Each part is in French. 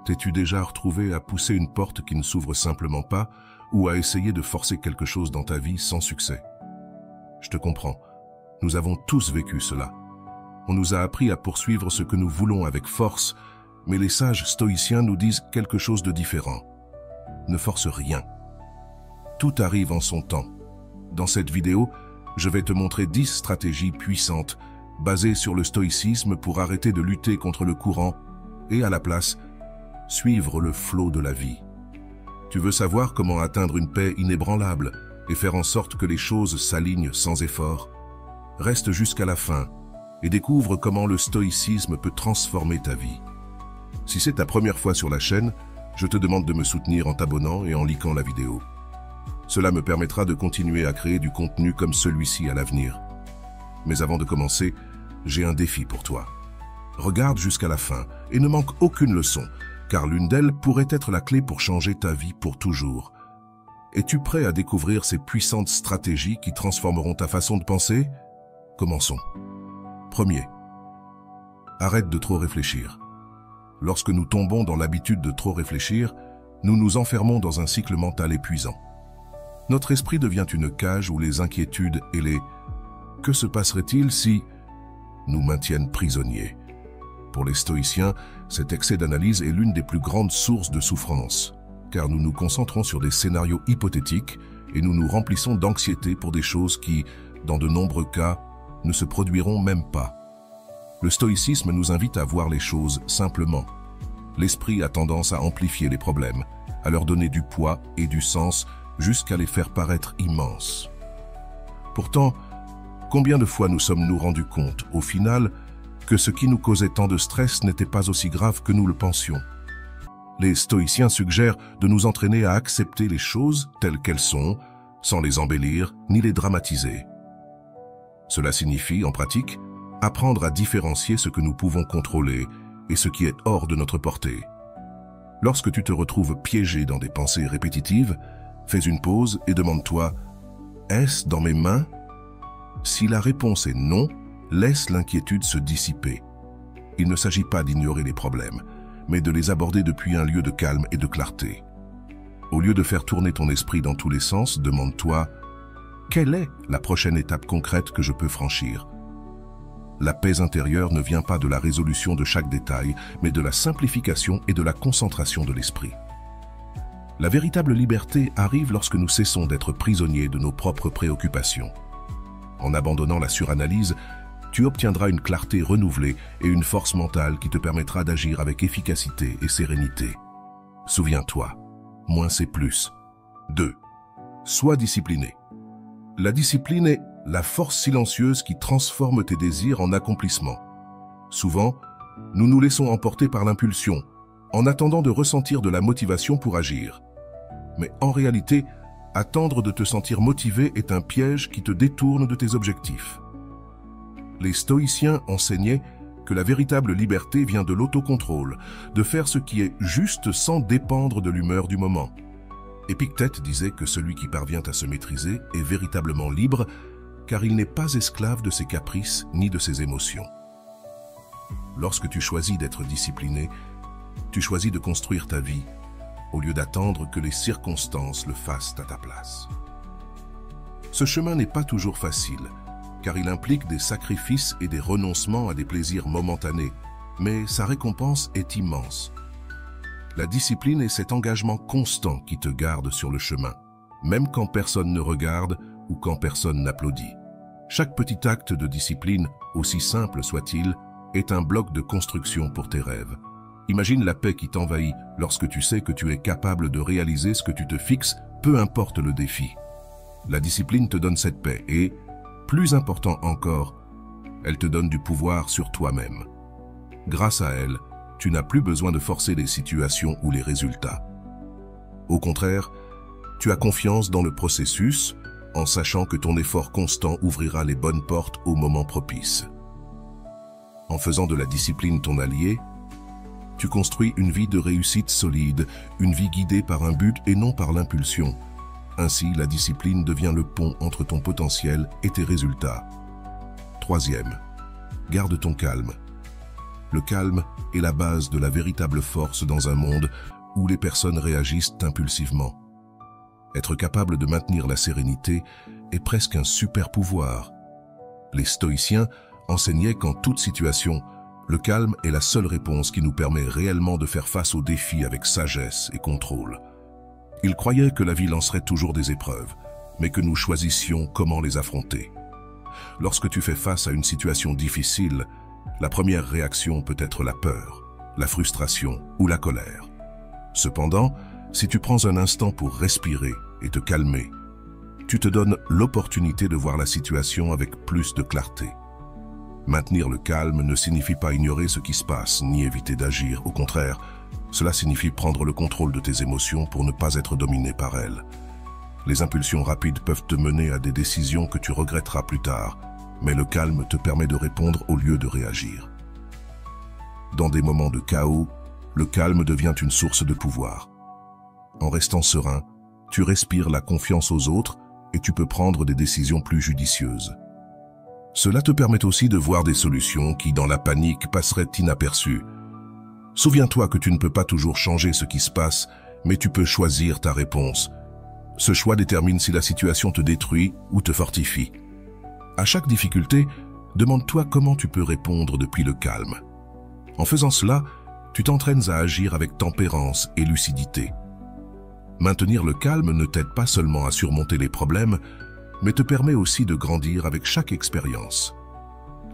T'es-tu déjà retrouvé à pousser une porte qui ne s'ouvre simplement pas ou à essayer de forcer quelque chose dans ta vie sans succès? Je te comprends. Nous avons tous vécu cela. On nous a appris à poursuivre ce que nous voulons avec force, mais les sages stoïciens nous disent quelque chose de différent. Ne force rien. Tout arrive en son temps. Dans cette vidéo, je vais te montrer 10 stratégies puissantes basées sur le stoïcisme pour arrêter de lutter contre le courant et à la place, suivre le flot de la vie. Tu veux savoir comment atteindre une paix inébranlable et faire en sorte que les choses s'alignent sans effort? Reste jusqu'à la fin et découvre comment le stoïcisme peut transformer ta vie. Si c'est ta première fois sur la chaîne, je te demande de me soutenir en t'abonnant et en likant la vidéo. Cela me permettra de continuer à créer du contenu comme celui-ci à l'avenir. Mais avant de commencer, j'ai un défi pour toi. Regarde jusqu'à la fin et ne manque aucune leçon, car l'une d'elles pourrait être la clé pour changer ta vie pour toujours. Es-tu prêt à découvrir ces puissantes stratégies qui transformeront ta façon de penser? Commençons. Premier, arrête de trop réfléchir. Lorsque nous tombons dans l'habitude de trop réfléchir, nous nous enfermons dans un cycle mental épuisant. Notre esprit devient une cage où les inquiétudes et les « que se passerait-il si » nous maintiennent prisonniers. Pour les stoïciens, cet excès d'analyse est l'une des plus grandes sources de souffrance, car nous nous concentrons sur des scénarios hypothétiques et nous nous remplissons d'anxiété pour des choses qui, dans de nombreux cas, ne se produiront même pas. Le stoïcisme nous invite à voir les choses simplement. L'esprit a tendance à amplifier les problèmes, à leur donner du poids et du sens jusqu'à les faire paraître immenses. Pourtant, combien de fois nous sommes-nous rendus compte, au final, que ce qui nous causait tant de stress n'était pas aussi grave que nous le pensions? Les stoïciens suggèrent de nous entraîner à accepter les choses telles qu'elles sont, sans les embellir ni les dramatiser. Cela signifie, en pratique, apprendre à différencier ce que nous pouvons contrôler et ce qui est hors de notre portée. Lorsque tu te retrouves piégé dans des pensées répétitives, fais une pause et demande-toi « Est-ce dans mes mains ?» Si la réponse est non, laisse l'inquiétude se dissiper. Il ne s'agit pas d'ignorer les problèmes, mais de les aborder depuis un lieu de calme et de clarté. Au lieu de faire tourner ton esprit dans tous les sens, demande-toi « Quelle est la prochaine étape concrète que je peux franchir ?» La paix intérieure ne vient pas de la résolution de chaque détail, mais de la simplification et de la concentration de l'esprit. La véritable liberté arrive lorsque nous cessons d'être prisonniers de nos propres préoccupations. En abandonnant la suranalyse, tu obtiendras une clarté renouvelée et une force mentale qui te permettra d'agir avec efficacité et sérénité. Souviens-toi, moins c'est plus. 2. Sois discipliné. La discipline est la force silencieuse qui transforme tes désirs en accomplissement. Souvent, nous nous laissons emporter par l'impulsion, en attendant de ressentir de la motivation pour agir. Mais en réalité, attendre de te sentir motivé est un piège qui te détourne de tes objectifs. Les stoïciens enseignaient que la véritable liberté vient de l'autocontrôle, de faire ce qui est juste sans dépendre de l'humeur du moment. Épictète disait que celui qui parvient à se maîtriser est véritablement libre, car il n'est pas esclave de ses caprices ni de ses émotions. Lorsque tu choisis d'être discipliné, tu choisis de construire ta vie, au lieu d'attendre que les circonstances le fassent à ta place. Ce chemin n'est pas toujours facile, car il implique des sacrifices et des renoncements à des plaisirs momentanés, mais sa récompense est immense. La discipline est cet engagement constant qui te garde sur le chemin, même quand personne ne regarde ou quand personne n'applaudit. Chaque petit acte de discipline, aussi simple soit-il, est un bloc de construction pour tes rêves. Imagine la paix qui t'envahit lorsque tu sais que tu es capable de réaliser ce que tu te fixes, peu importe le défi. La discipline te donne cette paix et, plus important encore, elle te donne du pouvoir sur toi-même. Grâce à elle, tu n'as plus besoin de forcer les situations ou les résultats. Au contraire, tu as confiance dans le processus, en sachant que ton effort constant ouvrira les bonnes portes au moment propice. En faisant de la discipline ton allié, tu construis une vie de réussite solide, une vie guidée par un but et non par l'impulsion. Ainsi, la discipline devient le pont entre ton potentiel et tes résultats. 3e, garde ton calme. Le calme est la base de la véritable force dans un monde où les personnes réagissent impulsivement. Être capable de maintenir la sérénité est presque un super pouvoir. Les stoïciens enseignaient qu'en toute situation, le calme est la seule réponse qui nous permet réellement de faire face aux défis avec sagesse et contrôle. Ils croyaient que la vie lancerait toujours des épreuves, mais que nous choisissions comment les affronter. Lorsque tu fais face à une situation difficile, la première réaction peut être la peur, la frustration ou la colère. Cependant, si tu prends un instant pour respirer et te calmer, tu te donnes l'opportunité de voir la situation avec plus de clarté. Maintenir le calme ne signifie pas ignorer ce qui se passe, ni éviter d'agir. Au contraire, cela signifie prendre le contrôle de tes émotions pour ne pas être dominé par elles. Les impulsions rapides peuvent te mener à des décisions que tu regretteras plus tard, mais le calme te permet de répondre au lieu de réagir. Dans des moments de chaos, le calme devient une source de pouvoir. En restant serein, tu respires la confiance aux autres et tu peux prendre des décisions plus judicieuses. Cela te permet aussi de voir des solutions qui, dans la panique, passeraient inaperçues. Souviens-toi que tu ne peux pas toujours changer ce qui se passe, mais tu peux choisir ta réponse. Ce choix détermine si la situation te détruit ou te fortifie. À chaque difficulté, demande-toi comment tu peux répondre depuis le calme. En faisant cela, tu t'entraînes à agir avec tempérance et lucidité. Maintenir le calme ne t'aide pas seulement à surmonter les problèmes, mais te permet aussi de grandir avec chaque expérience.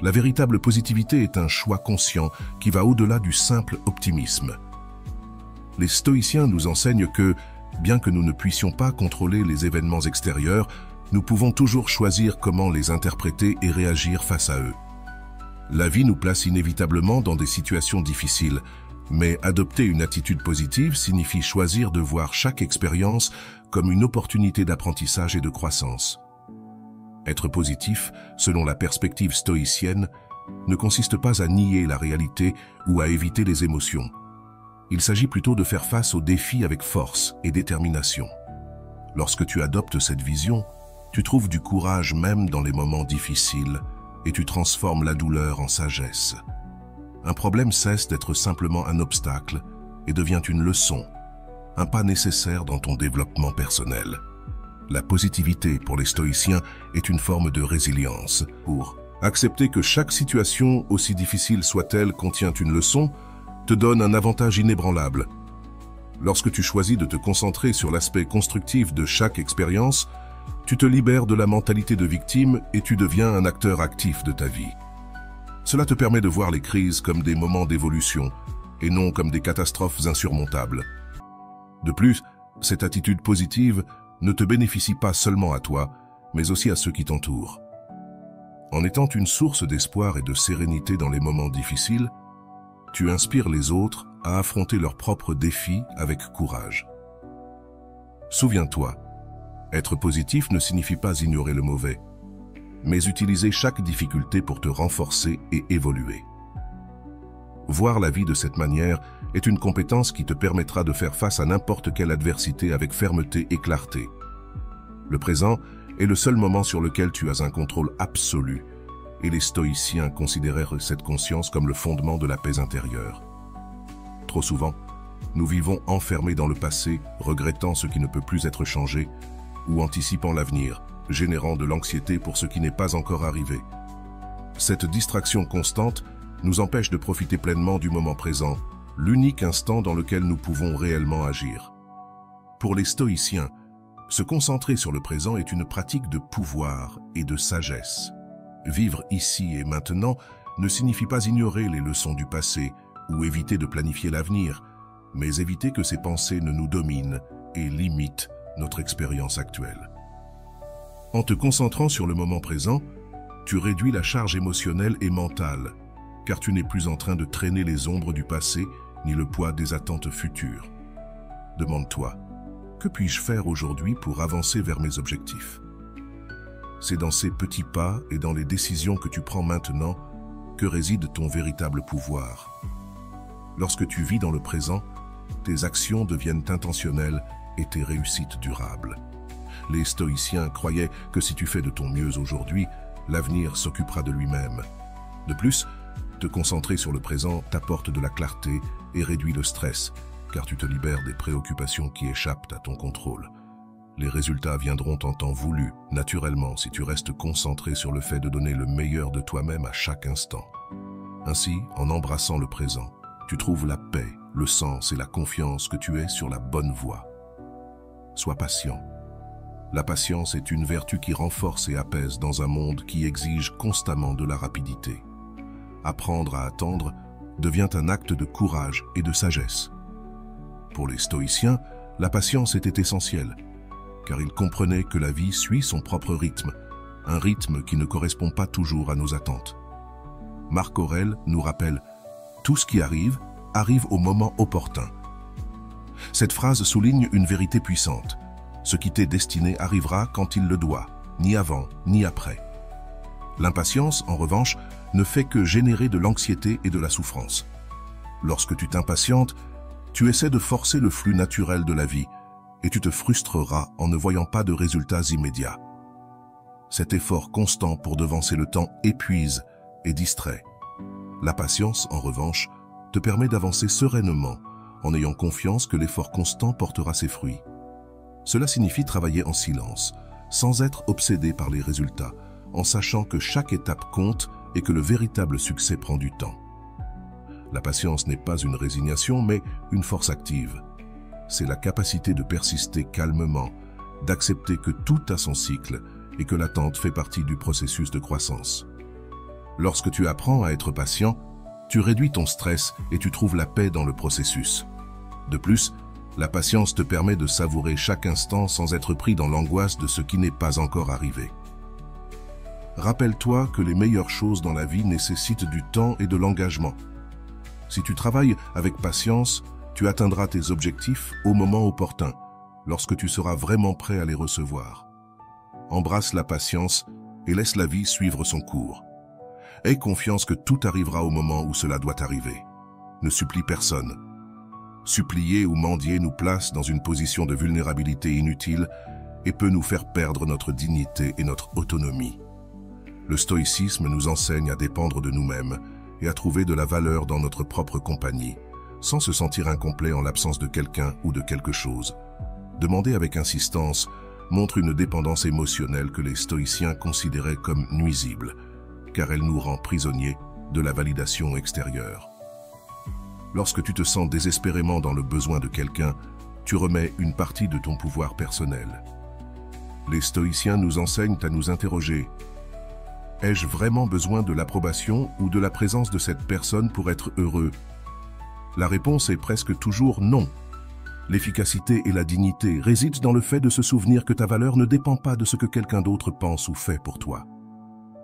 La véritable positivité est un choix conscient qui va au-delà du simple optimisme. Les stoïciens nous enseignent que, bien que nous ne puissions pas contrôler les événements extérieurs, nous pouvons toujours choisir comment les interpréter et réagir face à eux. La vie nous place inévitablement dans des situations difficiles, mais adopter une attitude positive signifie choisir de voir chaque expérience comme une opportunité d'apprentissage et de croissance. Être positif, selon la perspective stoïcienne, ne consiste pas à nier la réalité ou à éviter les émotions. Il s'agit plutôt de faire face aux défis avec force et détermination. Lorsque tu adoptes cette vision, tu trouves du courage même dans les moments difficiles et tu transformes la douleur en sagesse. Un problème cesse d'être simplement un obstacle et devient une leçon, un pas nécessaire dans ton développement personnel. La positivité pour les stoïciens est une forme de résilience. Pour accepter que chaque situation, aussi difficile soit-elle, contient une leçon, te donne un avantage inébranlable. Lorsque tu choisis de te concentrer sur l'aspect constructif de chaque expérience, tu te libères de la mentalité de victime et tu deviens un acteur actif de ta vie. Cela te permet de voir les crises comme des moments d'évolution et non comme des catastrophes insurmontables. De plus, cette attitude positive ne te bénéficie pas seulement à toi, mais aussi à ceux qui t'entourent. En étant une source d'espoir et de sérénité dans les moments difficiles, tu inspires les autres à affronter leurs propres défis avec courage. Souviens-toi, être positif ne signifie pas ignorer le mauvais, mais utiliser chaque difficulté pour te renforcer et évoluer. Voir la vie de cette manière est une compétence qui te permettra de faire face à n'importe quelle adversité avec fermeté et clarté. Le présent est le seul moment sur lequel tu as un contrôle absolu, et les stoïciens considérèrent cette conscience comme le fondement de la paix intérieure. Trop souvent, nous vivons enfermés dans le passé, regrettant ce qui ne peut plus être changé, ou anticipant l'avenir, générant de l'anxiété pour ce qui n'est pas encore arrivé. Cette distraction constante nous empêche de profiter pleinement du moment présent, l'unique instant dans lequel nous pouvons réellement agir. Pour les stoïciens, se concentrer sur le présent est une pratique de pouvoir et de sagesse. Vivre ici et maintenant ne signifie pas ignorer les leçons du passé ou éviter de planifier l'avenir, mais éviter que ces pensées ne nous dominent et limitent notre expérience actuelle. En te concentrant sur le moment présent, tu réduis la charge émotionnelle et mentale, car tu n'es plus en train de traîner les ombres du passé ni le poids des attentes futures. Demande-toi, que puis-je faire aujourd'hui pour avancer vers mes objectifs? C'est dans ces petits pas et dans les décisions que tu prends maintenant que réside ton véritable pouvoir. Lorsque tu vis dans le présent, tes actions deviennent intentionnelles et tes réussites durables. Les stoïciens croyaient que si tu fais de ton mieux aujourd'hui, l'avenir s'occupera de lui-même. De plus, Te concentrer sur le présent t'apporte de la clarté et réduit le stress, car tu te libères des préoccupations qui échappent à ton contrôle. Les résultats viendront en temps voulu, naturellement, si tu restes concentré sur le fait de donner le meilleur de toi-même à chaque instant. Ainsi, en embrassant le présent, tu trouves la paix, le sens et la confiance que tu es sur la bonne voie. Sois patient. La patience est une vertu qui renforce et apaise dans un monde qui exige constamment de la rapidité. Apprendre à attendre devient un acte de courage et de sagesse. Pour les stoïciens, la patience était essentielle, car ils comprenaient que la vie suit son propre rythme, un rythme qui ne correspond pas toujours à nos attentes. Marc Aurèle nous rappelle « Tout ce qui arrive, arrive au moment opportun ». Cette phrase souligne une vérité puissante. Ce qui t'est destiné arrivera quand il le doit, ni avant, ni après. L'impatience, en revanche, ne fait que générer de l'anxiété et de la souffrance. Lorsque tu t'impatientes, tu essaies de forcer le flux naturel de la vie et tu te frustreras en ne voyant pas de résultats immédiats. Cet effort constant pour devancer le temps épuise et distrait. La patience, en revanche, te permet d'avancer sereinement en ayant confiance que l'effort constant portera ses fruits. Cela signifie travailler en silence, sans être obsédé par les résultats, en sachant que chaque étape compte et que le véritable succès prend du temps. La patience n'est pas une résignation, mais une force active. C'est la capacité de persister calmement, d'accepter que tout a son cycle et que l'attente fait partie du processus de croissance. Lorsque tu apprends à être patient, tu réduis ton stress et tu trouves la paix dans le processus. De plus, la patience te permet de savourer chaque instant sans être pris dans l'angoisse de ce qui n'est pas encore arrivé. Rappelle-toi que les meilleures choses dans la vie nécessitent du temps et de l'engagement. Si tu travailles avec patience, tu atteindras tes objectifs au moment opportun, lorsque tu seras vraiment prêt à les recevoir. Embrasse la patience et laisse la vie suivre son cours. Aie confiance que tout arrivera au moment où cela doit arriver. Ne supplie personne. Supplier ou mendier nous place dans une position de vulnérabilité inutile et peut nous faire perdre notre dignité et notre autonomie. Le stoïcisme nous enseigne à dépendre de nous-mêmes et à trouver de la valeur dans notre propre compagnie, sans se sentir incomplet en l'absence de quelqu'un ou de quelque chose. Demander avec insistance montre une dépendance émotionnelle que les stoïciens considéraient comme nuisible, car elle nous rend prisonniers de la validation extérieure. Lorsque tu te sens désespérément dans le besoin de quelqu'un, tu remets une partie de ton pouvoir personnel. Les stoïciens nous enseignent à nous interroger. Ai-je vraiment besoin de l'approbation ou de la présence de cette personne pour être heureux? La réponse est presque toujours non. L'efficacité et la dignité résident dans le fait de se souvenir que ta valeur ne dépend pas de ce que quelqu'un d'autre pense ou fait pour toi.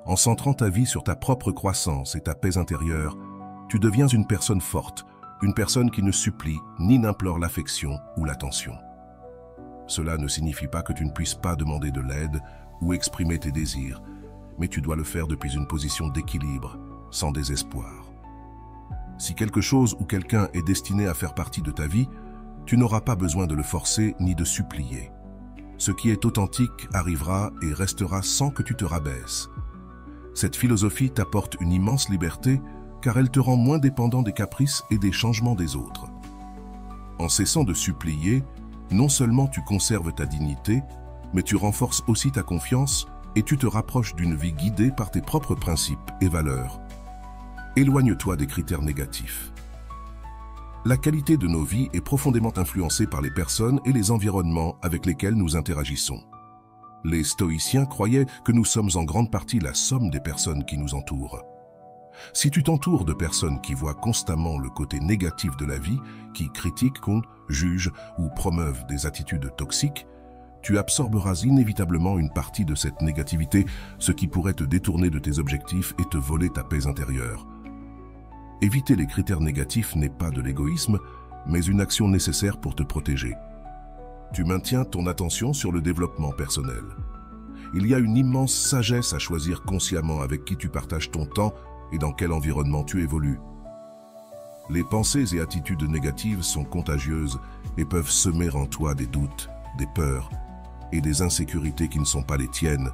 En centrant ta vie sur ta propre croissance et ta paix intérieure, tu deviens une personne forte, une personne qui ne supplie ni n'implore l'affection ou l'attention. Cela ne signifie pas que tu ne puisses pas demander de l'aide ou exprimer tes désirs, mais tu dois le faire depuis une position d'équilibre, sans désespoir. Si quelque chose ou quelqu'un est destiné à faire partie de ta vie, tu n'auras pas besoin de le forcer ni de supplier. Ce qui est authentique arrivera et restera sans que tu te rabaisses. Cette philosophie t'apporte une immense liberté car elle te rend moins dépendant des caprices et des changements des autres. En cessant de supplier, non seulement tu conserves ta dignité, mais tu renforces aussi ta confiance et tu te rapproches d'une vie guidée par tes propres principes et valeurs. Éloigne-toi des critères négatifs. La qualité de nos vies est profondément influencée par les personnes et les environnements avec lesquels nous interagissons. Les stoïciens croyaient que nous sommes en grande partie la somme des personnes qui nous entourent. Si tu t'entoures de personnes qui voient constamment le côté négatif de la vie, qui critiquent, jugent ou promeuvent des attitudes toxiques, tu absorberas inévitablement une partie de cette négativité, ce qui pourrait te détourner de tes objectifs et te voler ta paix intérieure. Éviter les critères négatifs n'est pas de l'égoïsme, mais une action nécessaire pour te protéger. Tu maintiens ton attention sur le développement personnel. Il y a une immense sagesse à choisir consciemment avec qui tu partages ton temps et dans quel environnement tu évolues. Les pensées et attitudes négatives sont contagieuses et peuvent semer en toi des doutes, des peurs et des insécurités qui ne sont pas les tiennes,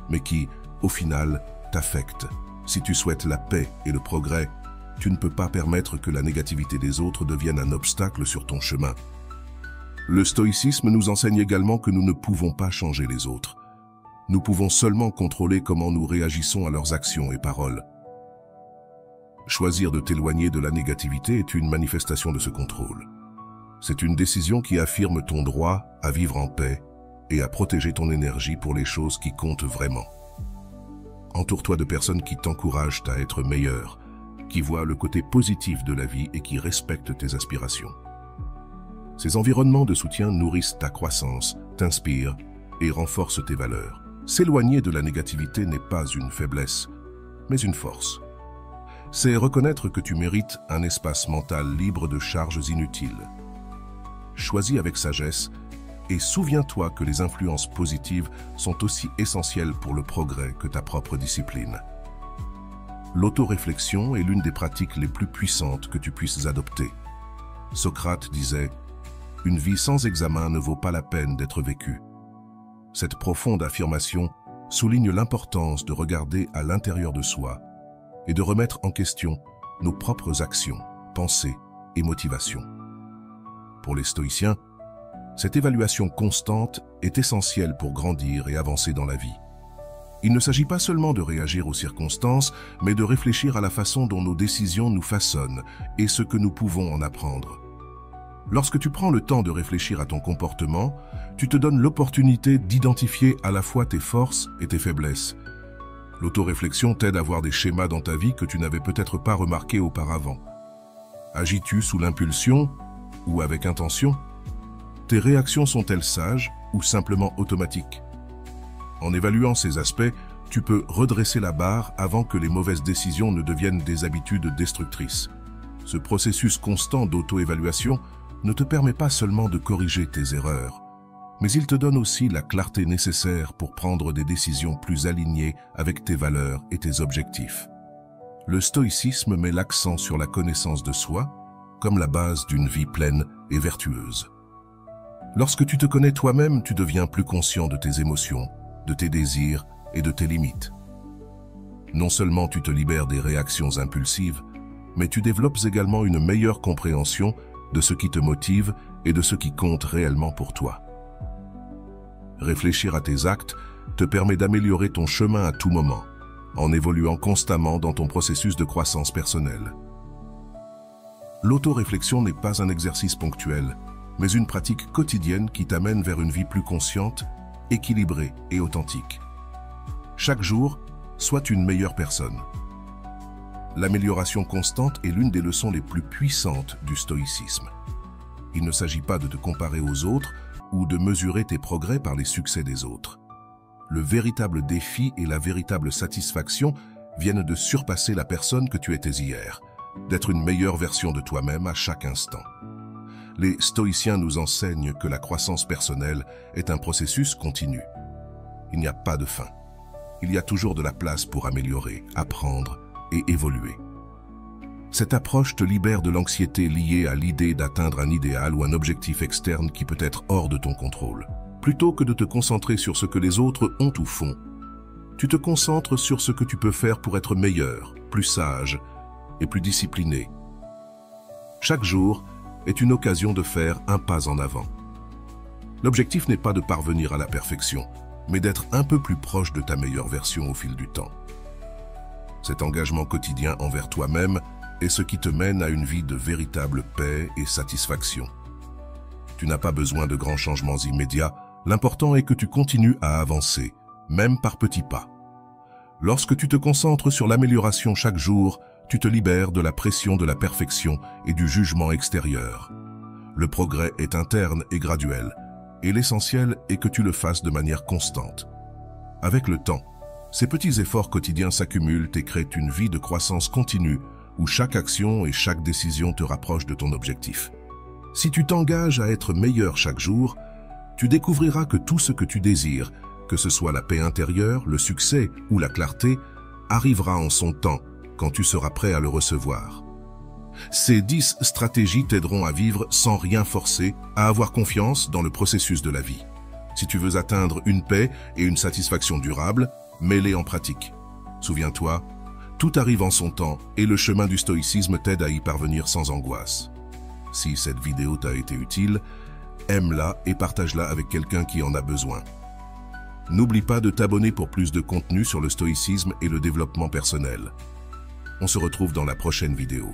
mais qui, au final, t'affectent. Si tu souhaites la paix et le progrès, tu ne peux pas permettre que la négativité des autres devienne un obstacle sur ton chemin. Le stoïcisme nous enseigne également que nous ne pouvons pas changer les autres. Nous pouvons seulement contrôler comment nous réagissons à leurs actions et paroles. Choisir de t'éloigner de la négativité est une manifestation de ce contrôle. C'est une décision qui affirme ton droit à vivre en paix et à protéger ton énergie pour les choses qui comptent vraiment. Entoure-toi de personnes qui t'encouragent à être meilleur, qui voient le côté positif de la vie et qui respectent tes aspirations. Ces environnements de soutien nourrissent ta croissance, t'inspirent et renforcent tes valeurs. S'éloigner de la négativité n'est pas une faiblesse, mais une force. C'est reconnaître que tu mérites un espace mental libre de charges inutiles. Choisis avec sagesse et souviens-toi que les influences positives sont aussi essentielles pour le progrès que ta propre discipline. L'autoréflexion est l'une des pratiques les plus puissantes que tu puisses adopter. Socrate disait « Une vie sans examen ne vaut pas la peine d'être vécue ». Cette profonde affirmation souligne l'importance de regarder à l'intérieur de soi et de remettre en question nos propres actions, pensées et motivations. Pour les stoïciens, cette évaluation constante est essentielle pour grandir et avancer dans la vie. Il ne s'agit pas seulement de réagir aux circonstances, mais de réfléchir à la façon dont nos décisions nous façonnent et ce que nous pouvons en apprendre. Lorsque tu prends le temps de réfléchir à ton comportement, tu te donnes l'opportunité d'identifier à la fois tes forces et tes faiblesses. L'autoréflexion t'aide à voir des schémas dans ta vie que tu n'avais peut-être pas remarqués auparavant. Agis-tu sous l'impulsion ou avec intention? Tes réactions sont-elles sages ou simplement automatiques? En évaluant ces aspects, tu peux redresser la barre avant que les mauvaises décisions ne deviennent des habitudes destructrices. Ce processus constant d'auto-évaluation ne te permet pas seulement de corriger tes erreurs, mais il te donne aussi la clarté nécessaire pour prendre des décisions plus alignées avec tes valeurs et tes objectifs. Le stoïcisme met l'accent sur la connaissance de soi comme la base d'une vie pleine et vertueuse. Lorsque tu te connais toi-même, tu deviens plus conscient de tes émotions, de tes désirs et de tes limites. Non seulement tu te libères des réactions impulsives, mais tu développes également une meilleure compréhension de ce qui te motive et de ce qui compte réellement pour toi. Réfléchir à tes actes te permet d'améliorer ton chemin à tout moment, en évoluant constamment dans ton processus de croissance personnelle. L'autoréflexion n'est pas un exercice ponctuel, mais une pratique quotidienne qui t'amène vers une vie plus consciente, équilibrée et authentique. Chaque jour, sois une meilleure personne. L'amélioration constante est l'une des leçons les plus puissantes du stoïcisme. Il ne s'agit pas de te comparer aux autres ou de mesurer tes progrès par les succès des autres. Le véritable défi et la véritable satisfaction viennent de surpasser la personne que tu étais hier, d'être une meilleure version de toi-même à chaque instant. Les stoïciens nous enseignent que la croissance personnelle est un processus continu. Il n'y a pas de fin. Il y a toujours de la place pour améliorer, apprendre et évoluer. Cette approche te libère de l'anxiété liée à l'idée d'atteindre un idéal ou un objectif externe qui peut être hors de ton contrôle. Plutôt que de te concentrer sur ce que les autres ont ou font, tu te concentres sur ce que tu peux faire pour être meilleur, plus sage et plus discipliné. Chaque jour est une occasion de faire un pas en avant. L'objectif n'est pas de parvenir à la perfection, mais d'être un peu plus proche de ta meilleure version au fil du temps. Cet engagement quotidien envers toi-même est ce qui te mène à une vie de véritable paix et satisfaction. Tu n'as pas besoin de grands changements immédiats, l'important est que tu continues à avancer, même par petits pas. Lorsque tu te concentres sur l'amélioration chaque jour, tu te libères de la pression de la perfection et du jugement extérieur. Le progrès est interne et graduel, et l'essentiel est que tu le fasses de manière constante. Avec le temps, ces petits efforts quotidiens s'accumulent et créent une vie de croissance continue où chaque action et chaque décision te rapprochent de ton objectif. Si tu t'engages à être meilleur chaque jour, tu découvriras que tout ce que tu désires, que ce soit la paix intérieure, le succès ou la clarté, arrivera en son temps quand tu seras prêt à le recevoir. Ces 10 stratégies t'aideront à vivre sans rien forcer, à avoir confiance dans le processus de la vie. Si tu veux atteindre une paix et une satisfaction durable, mets-les en pratique. Souviens-toi, Tout arrive en son temps et le chemin du stoïcisme t'aide à y parvenir sans angoisse. Si cette vidéo t'a été utile, aime-la et partage-la avec quelqu'un qui en a besoin. N'oublie pas de t'abonner pour plus de contenu sur le stoïcisme et le développement personnel. On se retrouve dans la prochaine vidéo.